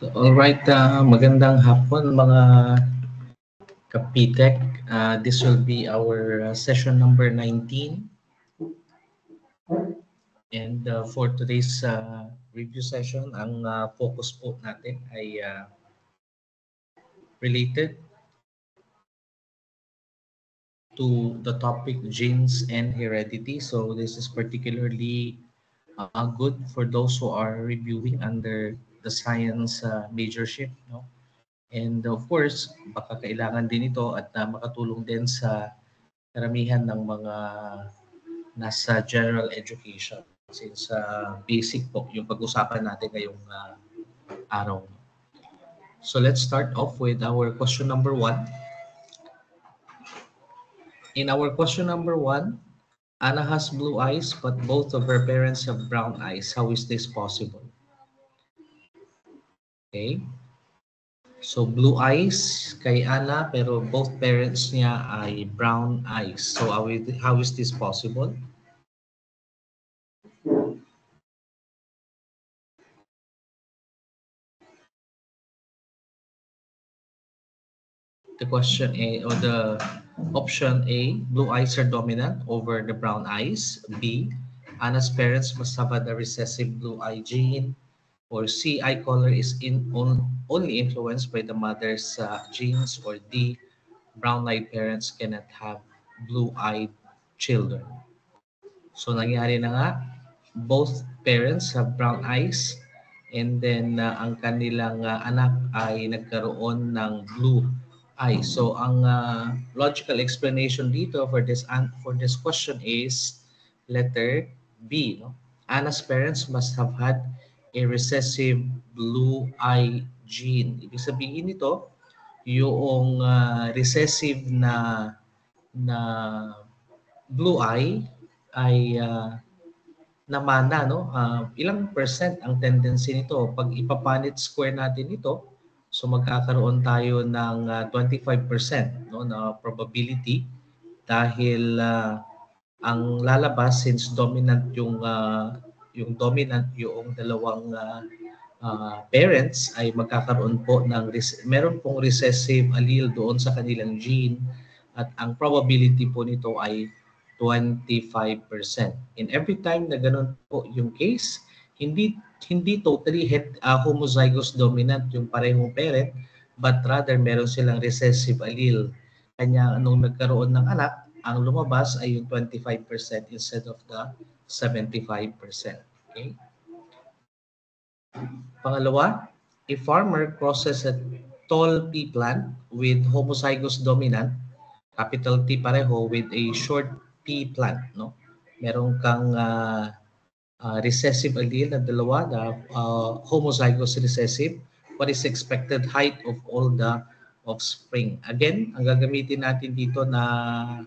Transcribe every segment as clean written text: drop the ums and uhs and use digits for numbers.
So, alright, magandang hapon mga Kapitek. This will be our session number 19. And for today's review session, ang focus po natin ay related to the topic genes and heredity. So this is particularly good for those who are reviewing under the science majorship, no? And of course, baka kailangan din ito at makatulong din sa karamihan ng mga nasa general education since basic po yung pag-usapan natin ngayong araw. So let's start off with our question number 1. In our question number 1, Anna has blue eyes but both of her parents have brown eyes. How is this possible? Okay. So blue eyes kay Anna pero both parents niya ay brown eyes. So how is this possible? The question A or the option A, blue eyes are dominant over the brown eyes. B, Anna's parents must have had a recessive blue eye gene. Or C, eye color is only influenced by the mother's genes. Or D, brown-eyed parents cannot have blue-eyed children. So nangyari na nga, both parents have brown eyes and then ang kanilang anak ay nagkaroon ng blue eyes. So ang logical explanation dito for this question is letter B, no? Anna's parents must have had a recessive blue eye gene. Ibig sabihin nito, yung recessive na blue eye ay namana, no? Ilang percent ang tendency nito? Pag ipapanit square natin ito, so magkakaroon tayo ng 25% no, na probability dahil ang lalabas since dominant yung dominant yung dalawang parents ay magkakaroon po ng meron pong recessive allele doon sa kanilang gene at ang probability po nito ay 25%. And every time na ganun po yung case, hindi totally homozygous dominant yung parehong parent, but rather meron silang recessive allele. Kanya nung nagkaroon ng anak, ang lumabas ay yung 25% instead of the 75%. Okay? Pangalawa, a farmer crosses a tall pea plant with homozygous dominant, capital T pareho, with a short pea plant, no? Meron kang recessive allele na dalawa, na homozygous recessive. What is expected height of all the offspring? Again, ang gagamitin natin dito na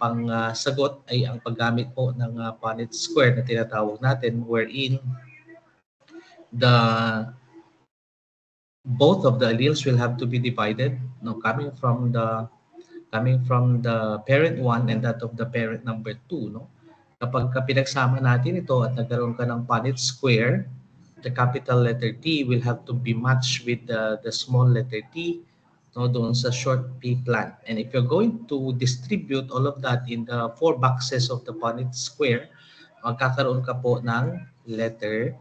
pang sagot ay ang paggamit po ng Punnett square na tinatawag natin, wherein both of the alleles will have to be divided, no, coming from the parent 1 and that of the parent number 2, no? Kapag pinagsama natin ito at nagkaroon ka ng Punnett square, the capital letter T will have to be matched with the small letter t, no, doon sa short p plant. And if you're going to distribute all of that in the 4 boxes of the Punnett square, magkakaroon ka po ng letter.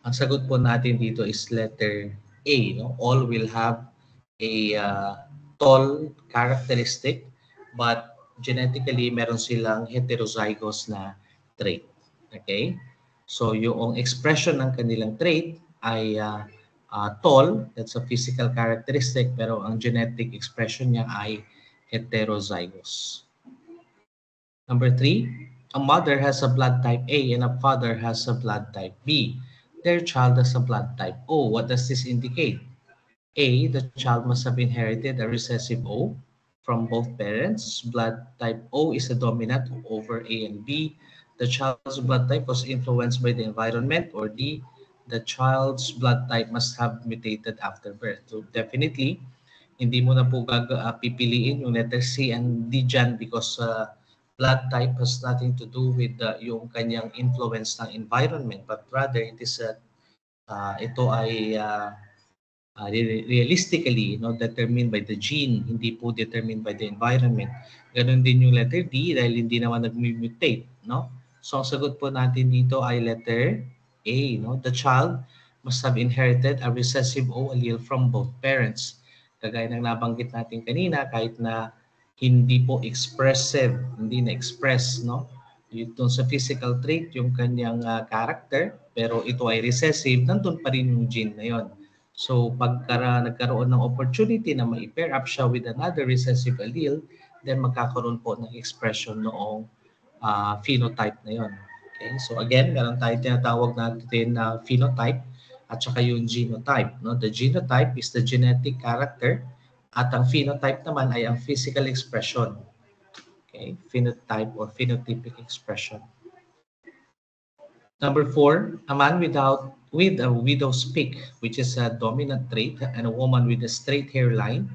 Ang sagot po natin dito is letter A, no? All will have a tall characteristic, but genetically meron silang heterozygous na trait. Okay? So yung expression ng kanilang trait ay tall, that's a physical characteristic, pero ang genetic expression niya ay heterozygous. Number 3, a mother has a blood type A and a father has a blood type B. Their child has a blood type O. What does this indicate? A, the child must have inherited a recessive O from both parents. Blood type O is a dominant over A and B. The child's blood type was influenced by the environment. Or D, the child's blood type must have mutated after birth. So definitely, hindi mo na po pipiliin yung letter C and D dyan because blood type has nothing to do with yung kanyang influence ng environment, but rather it is ito ay realistically determined by the gene, hindi po determined by the environment. Ganon din yung letter D dahil hindi naman nag-mutate, no? So ang sagot po natin dito ay letter A, no? The child must have inherited a recessive O allele from both parents. Kagaya ng nabanggit natin kanina, kahit na hindi po expressive, hindi na-express, no? Yung sa physical trait, yung kanyang character, pero ito ay recessive, nandun pa rin yung gene na yon. So pagka nagkaroon ng opportunity na ma-pair up siya with another recessive allele, then magkakaroon po ng expression noong phenotype na yon. Okay? So again, meron tayo tinatawag natin na phenotype at saka yung genotype. No? The genotype is the genetic character at ang phenotype naman ay ang physical expression. Okay? Phenotype or phenotypic expression. Number 4, a man with a widow's peak, which is a dominant trait, and a woman with a straight hairline,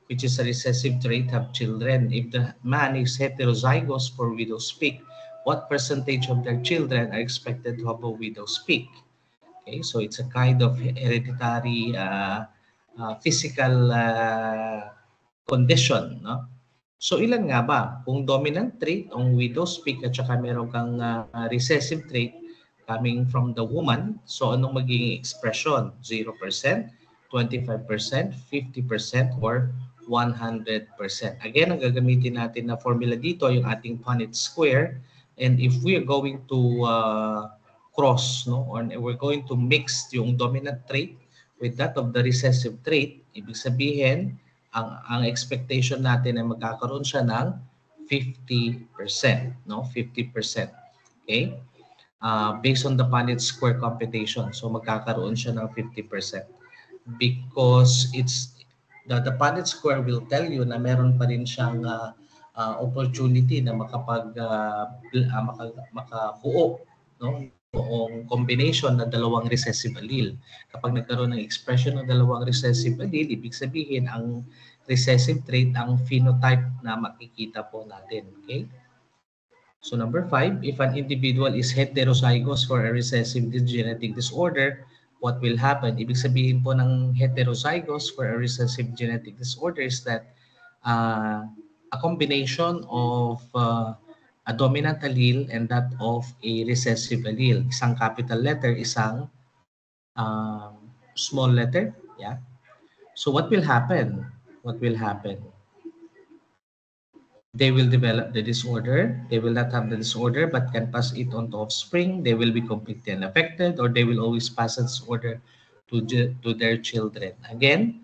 which is a recessive trait, have children. If the man is heterozygous for widow's peak, what percentage of their children are expected to have a widow's peak? Okay, so it's a kind of hereditary physical condition, no? So ilan nga ba? Kung dominant trait ang widow's peak at saka meron kang recessive trait coming from the woman, so anong magiging expression? 0%, 25%, 50%, or 100%. Again, ang gagamitin natin na formula dito yung ating Punnett square. And if we are going to cross, no, or we're going to mix yung dominant trait with that of the recessive trait, ibig sabihin, ang expectation natin ay magkakaroon siya ng 50%, no? 50%. Okay? Based on the Punnett square computation. So magkakaroon siya ng 50%. Because it's the Punnett square will tell you na meron pa rin siyang opportunity na makabuo, no? Noong combination ng dalawang recessive allele. Kapag nagkaroon ng expression ng dalawang recessive allele, ibig sabihin ang recessive trait ang phenotype na makikita po natin. Okay? So number 5, if an individual is heterozygous for a recessive genetic disorder, what will happen? Ibig sabihin po ng heterozygous for a recessive genetic disorder is that a combination of a dominant allele and that of a recessive allele. Isang capital letter, isang small letter. Yeah. So what will happen? What will happen? They will develop the disorder. They will not have the disorder but can pass it on to offspring. They will be completely unaffected, or they will always pass the disorder to their children. Again,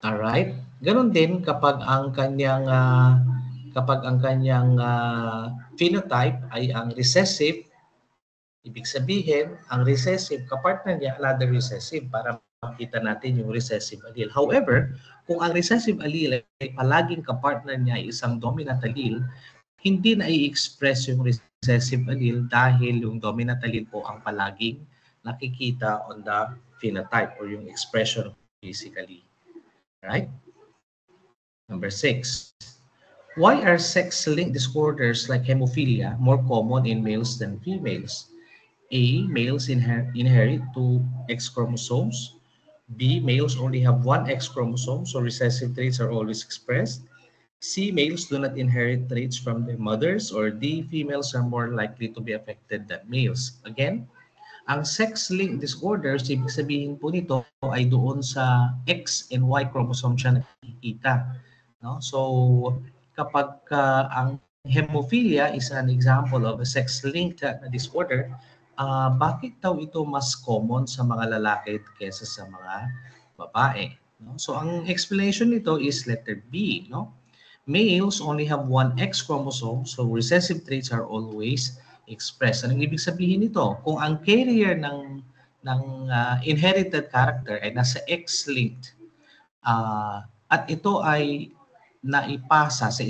alright. Ganon din kapag ang kanyang phenotype ay ang recessive, ibig sabihin, ang recessive, kapartner niya, another recessive para makita natin yung recessive allele. However, kung ang recessive allele ay palaging kapartner niya ay isang dominant allele, hindi na i-express yung recessive allele dahil yung dominant allele po ang palaging nakikita on the phenotype or yung expression physically. Right? Number 6. Why are sex-linked disorders like hemophilia more common in males than females? A. Males inherit 2 X chromosomes. B. Males only have 1 X chromosome, so recessive traits are always expressed. C. Males do not inherit traits from their mothers. Or D. Females are more likely to be affected than males. Again, ang sex-linked disorders, ibig sabihin po nito ay doon sa X and Y chromosome siya nakikita. No? So, kapag ang hemophilia is an example of a sex-linked disorder, bakit daw ito mas common sa mga lalaki kaysa sa mga babae? No? So, ang explanation nito is letter B. No? Males only have 1 X chromosome, so recessive traits are always express. Anong ibig sabihin nito? Kung ang carrier ng inherited character ay nasa X-linked at ito ay naipasa sa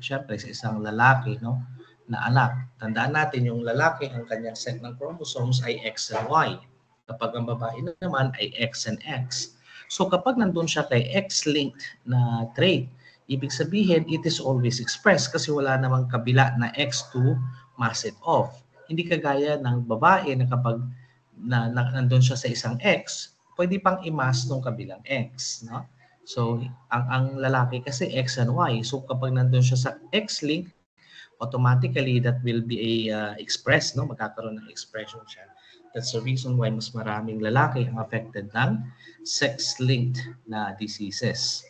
syempre sa isang lalaki, no, na anak. Tandaan natin yung lalaki, ang kanyang set ng chromosomes ay X and Y. Kapag ang babae naman ay X and X. So kapag nandun siya kay X-linked na trait, ibig sabihin it is always expressed kasi wala namang kabila na X to mask it off. Hindi kagaya ng babae na kapag nandun siya sa isang X, pwede pang i-mask nung kabilang X, no? So, ang lalaki kasi X and Y. So, kapag nandun siya sa X-link, automatically that will be expressed, no? Magkakaroon ng expression siya. That's the reason why mas maraming lalaki ang affected ng sex-linked na diseases.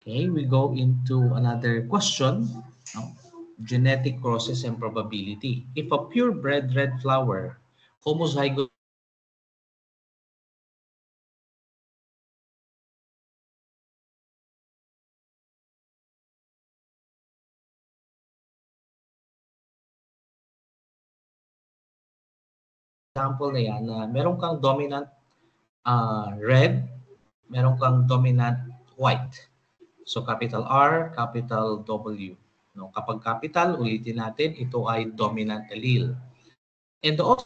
Okay, we go into another question. No? Genetic process and probability. If a purebred red flower, homozygous example na yan na meron kang dominant red, meron kang dominant white. So capital R, capital W. No, kapag capital, ulitin natin, ito ay dominant allele. And the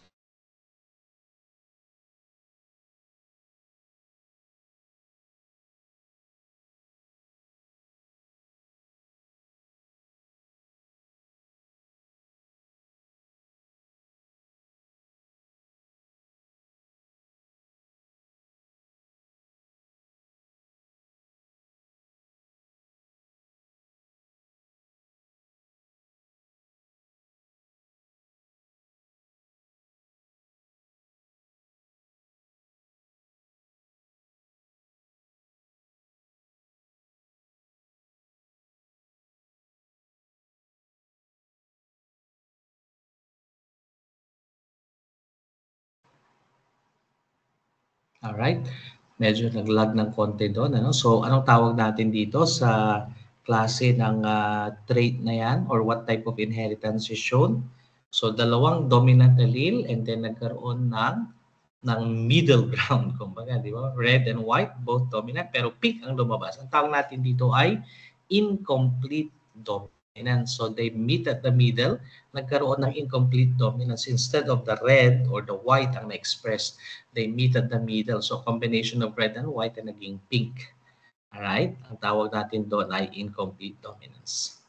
Alright. Medyo nag-lag ng konti doon. Ano? So, anong tawag natin dito sa klase ng trait na yan or what type of inheritance is shown? So, dalawang dominant allele and then nagkaroon ng middle ground. Kumbaga, di ba? Red and white, both dominant, pero pink ang lumabas. Ang tawag natin dito ay incomplete dominance. So, they meet at the middle, nagkaroon ng incomplete dominance. Instead of the red or the white ang na-express, they meet at the middle. So, combination of red and white ay naging pink. Alright? Ang tawag natin doon ay incomplete dominance.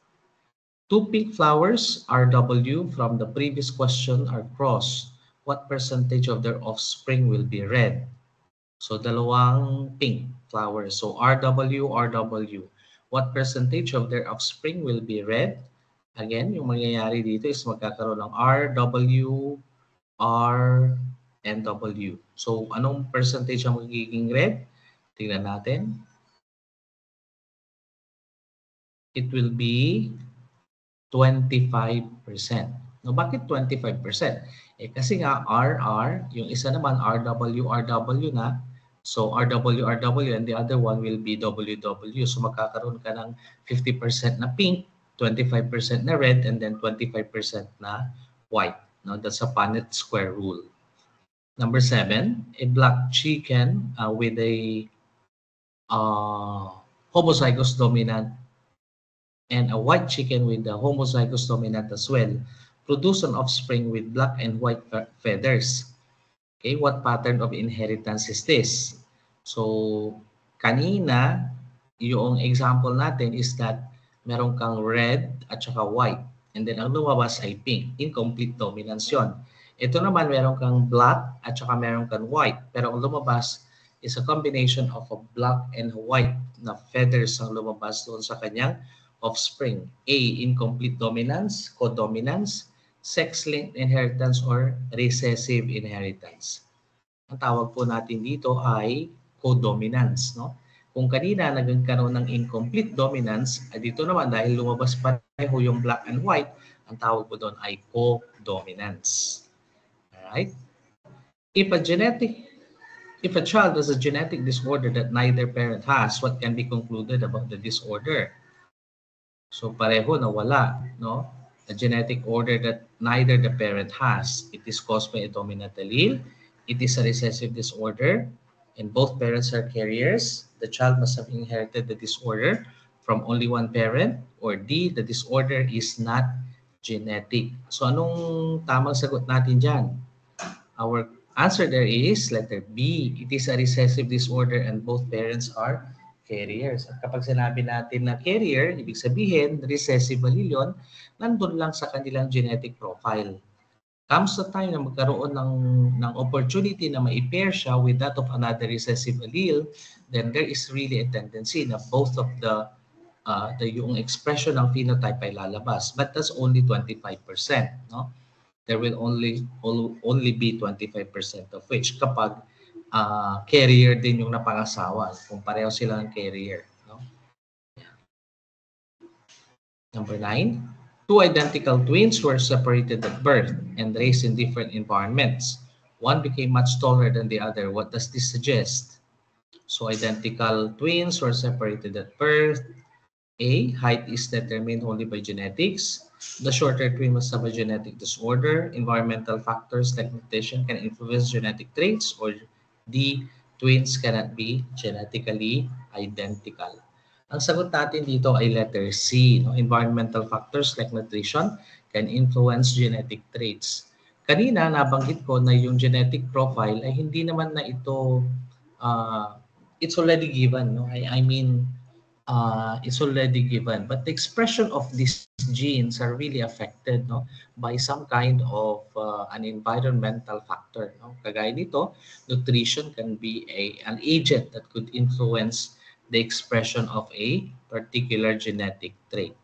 Two pink flowers, RW, from the previous question are crossed. What percentage of their offspring will be red? So, dalawang pink flowers. So, RW, RW. What percentage of their offspring will be red? Again, yung mangyayari dito is magkakaroon ng RW, R, and W. So, anong percentage ang magiging red? Tingnan natin. It will be 25%. No, bakit 25%? Kasi nga RR, yung isa naman RW, RW na. So RW, RW, and the other one will be WW. So magkakaroon ka ng 50% na pink, 25% na red, and then 25% na white. No, that's a Punnett square rule. Number 7, a black chicken with a homozygous dominant and a white chicken with the homozygous dominant as well produce an offspring with black and white feathers. Okay, what pattern of inheritance is this? So, kanina, yung example natin is that meron kang red at saka white. And then, ang lumabas ay pink. Incomplete dominance yun. Ito naman, meron kang black at saka meron kang white. Pero ang lumabas is a combination of a black and white na feathers ang lumabas doon sa kanyang offspring. A, incomplete dominance, codominance, sex-linked inheritance, or recessive inheritance. Ang tawag po natin dito ay codominance. No? Kung kanina nagkaroon ng incomplete dominance, dito naman dahil lumabas pareho yung black and white, ang tawag po doon ay codominance. Alright? If a child has a genetic disorder that neither parent has, what can be concluded about the disorder? So pareho na wala, no? a genetic order that neither the parent has. It is caused by a dominant allele. It is a recessive disorder, and both parents are carriers. The child must have inherited the disorder from only one parent, or D, the disorder is not genetic. So anong tamang sagot natin dyan? Our answer there is letter B. It is a recessive disorder and both parents are carriers. At kapag sinabi natin na carrier, ibig sabihin, recessive allele yun, nandun lang sa kanilang genetic profile. Comes the time na magkaroon ng opportunity na ma-pair siya with that of another recessive allele, then there is really a tendency na both of yung expression ng phenotype ay lalabas. But that's only 25%, no? There will only be 25% of which kapag carrier din yung napangasawa, kung pareho sila ng carrier, no? Number 9, two identical twins were separated at birth and raised in different environments. One became much taller than the other. What does this suggest? So identical twins were separated at birth. A, height is determined only by genetics. The shorter twin must have a genetic disorder. Environmental factors like mutation can influence genetic traits. Or D, twins cannot be genetically identical. Ang sagot natin dito ay letter C. No? Environmental factors like nutrition can influence genetic traits. Kanina, nabanggit ko na yung genetic profile ay hindi naman na ito, it's already given. No? I mean, it's already given. But the expression of these genes are really affected, no, by some kind of an environmental factor. No? Kagaya nito, nutrition can be an agent that could influence the expression of a particular genetic trait.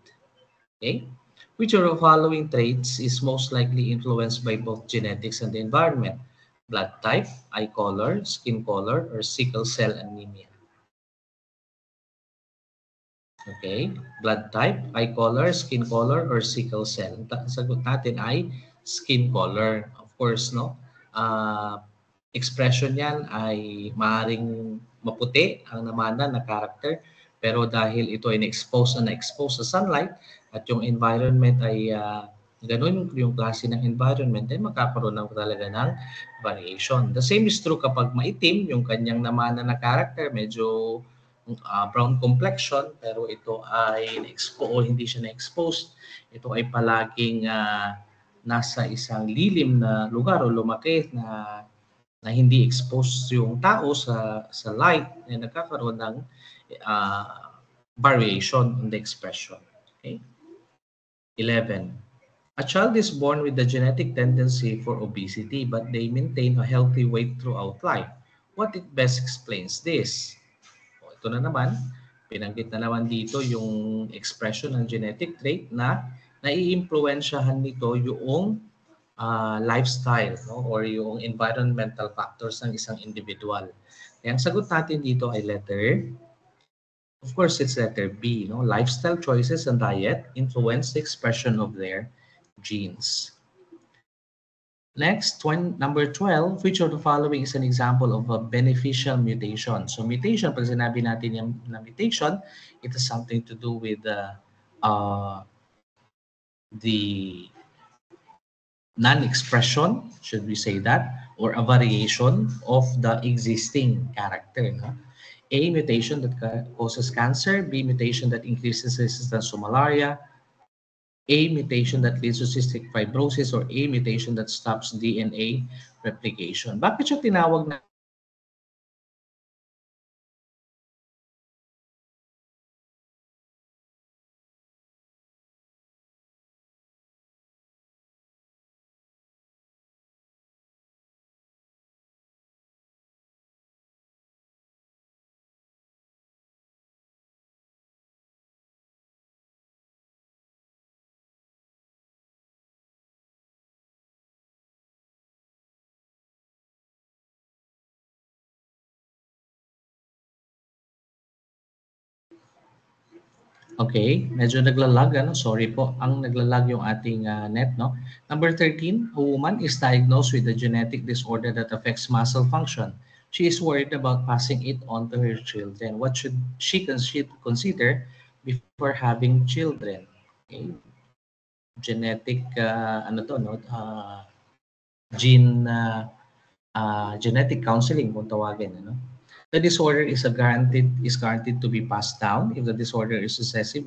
Okay? Which of the following traits is most likely influenced by both genetics and the environment? Blood type, eye color, skin color, or sickle cell anemia? Okay, blood type, eye color, skin color, or sickle cell. Ang sagot natin ay skin color. Of course, no? Expression yan ay maaaring maputi ang namana na character, pero dahil ito ay na-expose sa sunlight at yung environment ay ganun yung klase ng environment, ay magkakaroon ng talaga ng variation. The same is true kapag maitim, yung kanyang namana na character, medyo brown complexion, pero ito ay na-expose, hindi siya na-expose. Ito ay palaging nasa isang lilim na lugar o lumaki na hindi exposed yung tao sa light, na nagkakaroon ng variation in the expression. Okay? 11. A child is born with the genetic tendency for obesity, but they maintain a healthy weight throughout life. What it best explains this? Ito na naman, pinanggit na naman dito yung expression ng genetic trait na nai-impluwensyahan nito yung lifestyle, no? Or yung environmental factors ng isang individual. Kaya ang sagot natin dito ay of course, it's letter B. No? Lifestyle choices and diet influence the expression of their genes. Next, number 12, which of the following is an example of a beneficial mutation? So mutation, pag sinabi natin yung na mutation, it has something to do with the non-expression, should we say that, or a variation of the existing character. No? A, mutation that causes cancer. B, mutation that increases resistance to malaria. A, mutation that leads to cystic fibrosis, or A, mutation that stops DNA replication. Bakit siya tinawag na Okay, medyo naglalag, ano? Sorry po, ang naglalag yung ating net, no? Number 13, a woman is diagnosed with a genetic disorder that affects muscle function. She is worried about passing it on to her children. What should she consider before having children? Okay. genetic ano to no gene genetic counseling kung tawagin ano. The disorder is guaranteed to be passed down. If the disorder is recessive,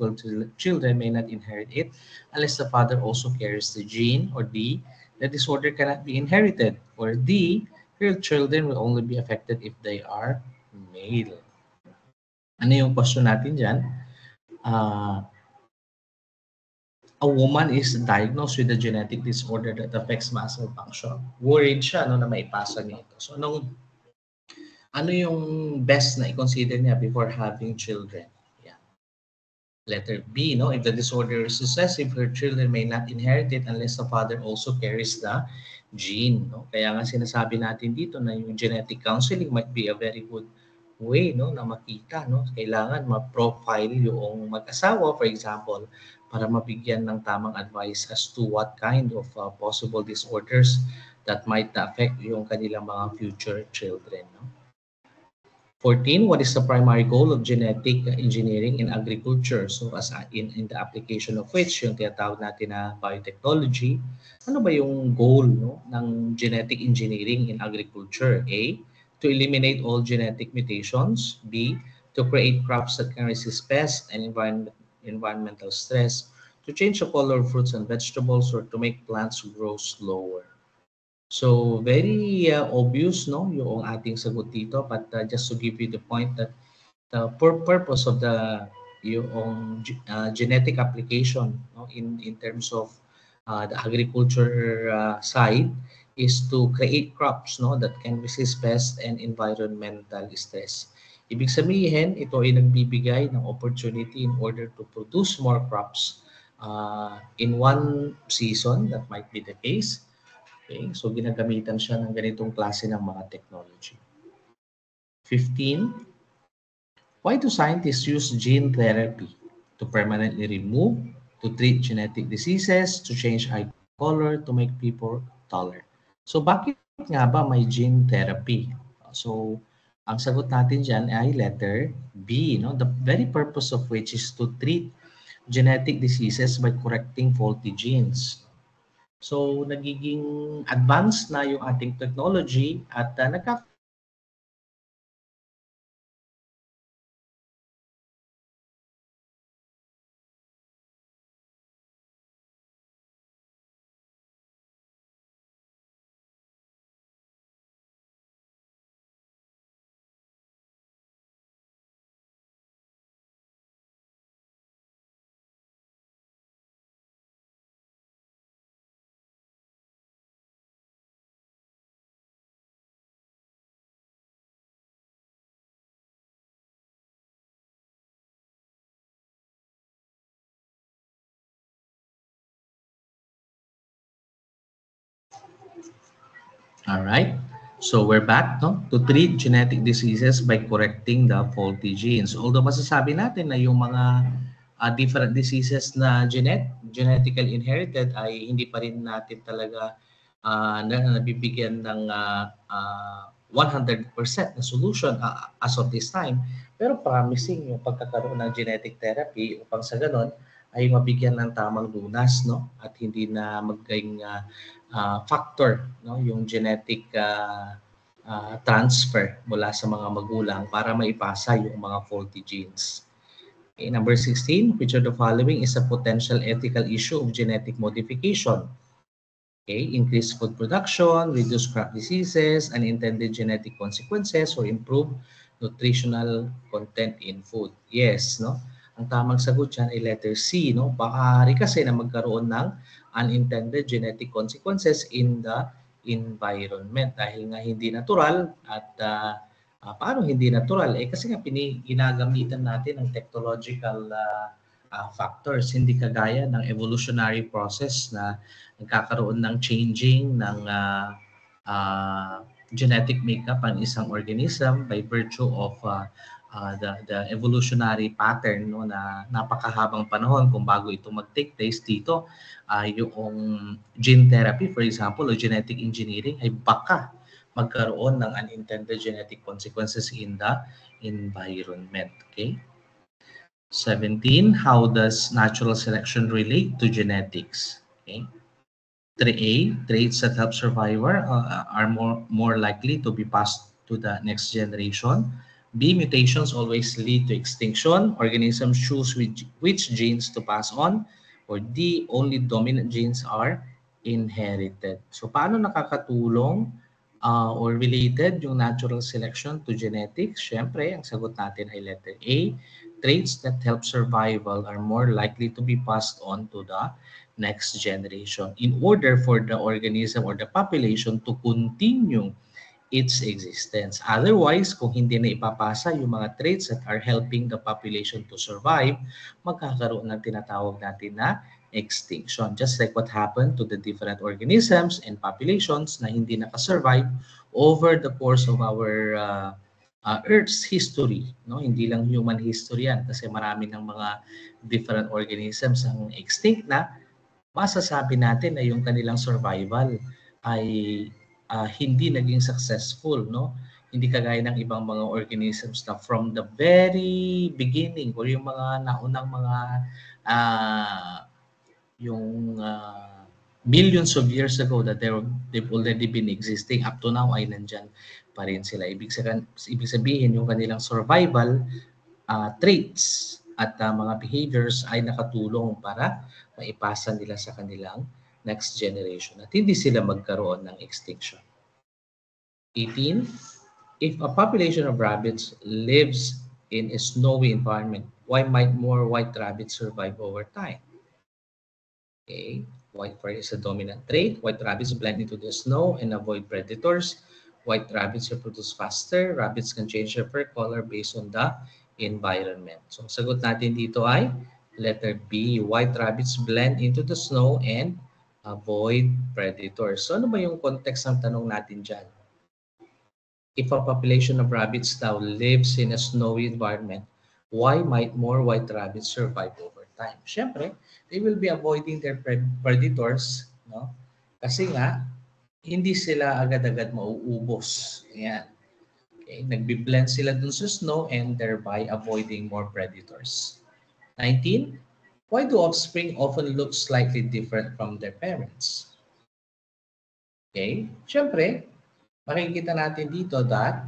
children may not inherit it unless the father also carries the gene. Or D, the disorder cannot be inherited. Or D, your children will only be affected if they are male. Ano yung question natin dyan? A woman is diagnosed with a genetic disorder that affects muscle function. Worried siya no, na maipasa niya ito. So, ano yung best na i-consider niya before having children? Yeah. Letter B, no? If the disorder is recessive, her children may not inherit it unless the father also carries the gene. No? Kaya nga sinasabi natin dito na yung genetic counseling might be a very good way no, na makita. No? Kailangan ma-profile yung mag-asawa, for example, para mabigyan ng tamang advice as to what kind of possible disorders that might affect yung kanilang mga future children. No? 14, what is the primary goal of genetic engineering in agriculture? So as in the application of which, yung tinatawag natin na biotechnology, ano ba yung goal no, ng genetic engineering in agriculture? A, to eliminate all genetic mutations. B, to create crops that can resist pests and environmental stress. To change the color of fruits and vegetables, or to make plants grow slower. So very obvious no yung ating sagot dito, but just to give you the point that the purpose of the yung genetic application no, in terms of the agriculture side is to create crops no that can resist pests and environmental stress. Ibig sabihin, ito ay nagbibigay ng opportunity in order to produce more crops in one season. That might be the case. Okay, so ginagamitan siya ng ganitong klase ng mga technology. 15, why do scientists use gene therapy? To permanently remove, to treat genetic diseases, to change eye color, to make people taller. So bakit nga ba may gene therapy? So ang sagot natin dyan ay letter B. No? The very purpose of which is to treat genetic diseases by correcting faulty genes. So, nagiging advanced na yung ating technology at all right. So we're back no to treat genetic diseases by correcting the faulty genes. Although masasabi natin na yung mga different diseases na genetically inherited ay hindi pa rin natin talaga nabibigyan ng 100% na solution as of this time. Pero promising yung pagkakaroon ng genetic therapy upang sa ganon ay mabigyan ng tamang lunas no at hindi na maging factor no yung genetic transfer mula sa mga magulang para maipasa yung mga faulty genes. Okay, number 16, which of the following is a potential ethical issue of genetic modification? Okay, increase food production, reduce crop diseases, unintended genetic consequences, or improve nutritional content in food. Yes, no? Ang tamang sagot dyan ay letter C, no? Bakari kasi na magkaroon ng unintended genetic consequences in the environment dahil nga hindi natural at paano hindi natural? Kasi nga ginagamitan natin ng technological factors, hindi kagaya ng evolutionary process na nagkakaroon ng changing ng genetic makeup ang isang organism by virtue of the evolutionary pattern no, na napakahabang panahon kung bago ito mag-take place dito. Yung gene therapy, for example, o genetic engineering ay baka magkaroon ng unintended genetic consequences in the environment. Okay? 17, how does natural selection relate to genetics? Okay. 3A, traits that help survivor are more likely to be passed to the next generation. B, mutations always lead to extinction. Organisms choose which genes to pass on. Or D, only dominant genes are inherited. So paano nakakatulong or related yung natural selection to genetics? Siyempre, ang sagot natin ay letter A, traits that help survival are more likely to be passed on to the next generation in order for the organism or the population to continue its existence. Otherwise, kung hindi na ipapasa yung mga traits that are helping the population to survive, magkakaroon ng tinatawag natin na extinction. Just like what happened to the different organisms and populations na hindi nakasurvive over the course of our Earth's history. No? Hindi lang human history yan kasi marami ng mga different organisms ang extinct na masasabi natin na yung kanilang survival ay hindi naging successful, no? Hindi kagaya ng ibang mga organisms na from the very beginning or yung mga naunang mga uh, millions of years ago that they've already been existing up to now ay nandyan pa rin sila. Ibig sabihin yung kanilang survival traits at mga behaviors ay nakatulong para maipasa nila sa kanilang next generation at hindi sila magkaroon ng extinction. 18, if a population of rabbits lives in a snowy environment, why might more white rabbits survive over time? Okay, white fur is a dominant trait. White rabbits blend into the snow and avoid predators. White rabbits reproduce faster. Rabbits can change their fur color based on the environment. So, sagot natin dito ay letter B. White rabbits blend into the snow and avoid predators. So, ano ba yung context ng tanong natin dyan? If a population of rabbits now lives in a snowy environment, why might more white rabbits survive over time? Siyempre, they will be avoiding their predators, no? Kasi nga, hindi sila agad-agad mauubos. Ayan. Okay, nagbi-blend sila dun sa snow and thereby avoiding more predators. 19, why do offspring often look slightly different from their parents? Okay, siyempre, makikita natin dito that,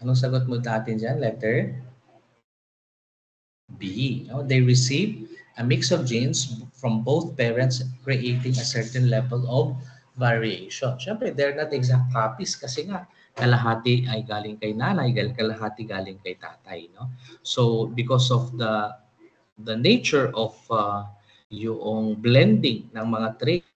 anong sagot mo natin dyan? Letter B. No? They receive a mix of genes from both parents creating a certain level of variation. Siyempre, they're not exact copies kasi nga kalahati ay galing kay nanay, kalahati galing kay tatay. No? So, because of the nature of yung blending ng mga traits,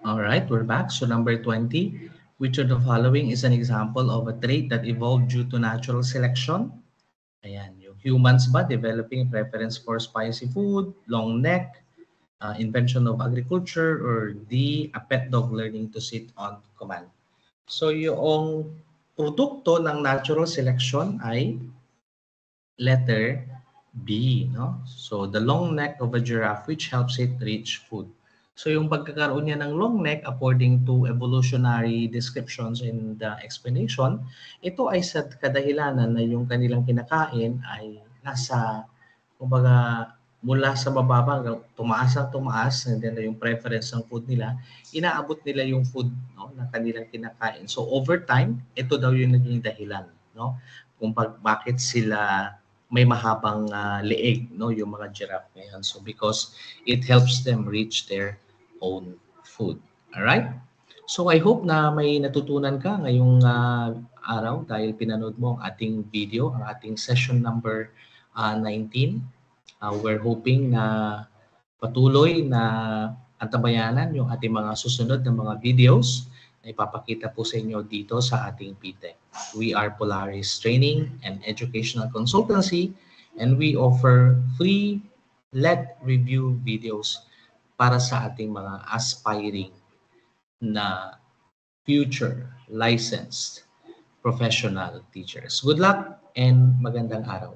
all right, we're back. So number 20, which of the following is an example of a trait that evolved due to natural selection? Ayan, yung humans ba developing preference for spicy food, long neck, invention of agriculture, or D, a pet dog learning to sit on command? So yung produkto ng natural selection ay letter B, no? So the long neck of a giraffe which helps it reach food. So yung pagkakaroon niya ng long neck according to evolutionary descriptions in the explanation, ito ay sa kadahilanan na yung kanilang kinakain ay nasa, kumbaga, mula sa bababa hanggang tumaas ang tumaas, and then yung preference ng food nila, inaabot nila yung food, no, na kanilang kinakain. So over time, ito daw yung naging dahilan, no? Kung bakit sila may mahabang leeg, no, yung mga giraffe ngayon. So because it helps them reach their own food. All right? So I hope na may natutunan ka ngayong araw dahil pinanood mo ang ating video, ang ating session number 19. We're hoping na patuloy na antabayanan yung ating mga susunod na mga videos na ipapakita po sa inyo dito sa ating PTEC. We are Polaris Training and Educational Consultancy, and we offer free LED review videos para sa ating mga aspiring na future licensed professional teachers. Good luck and magandang araw.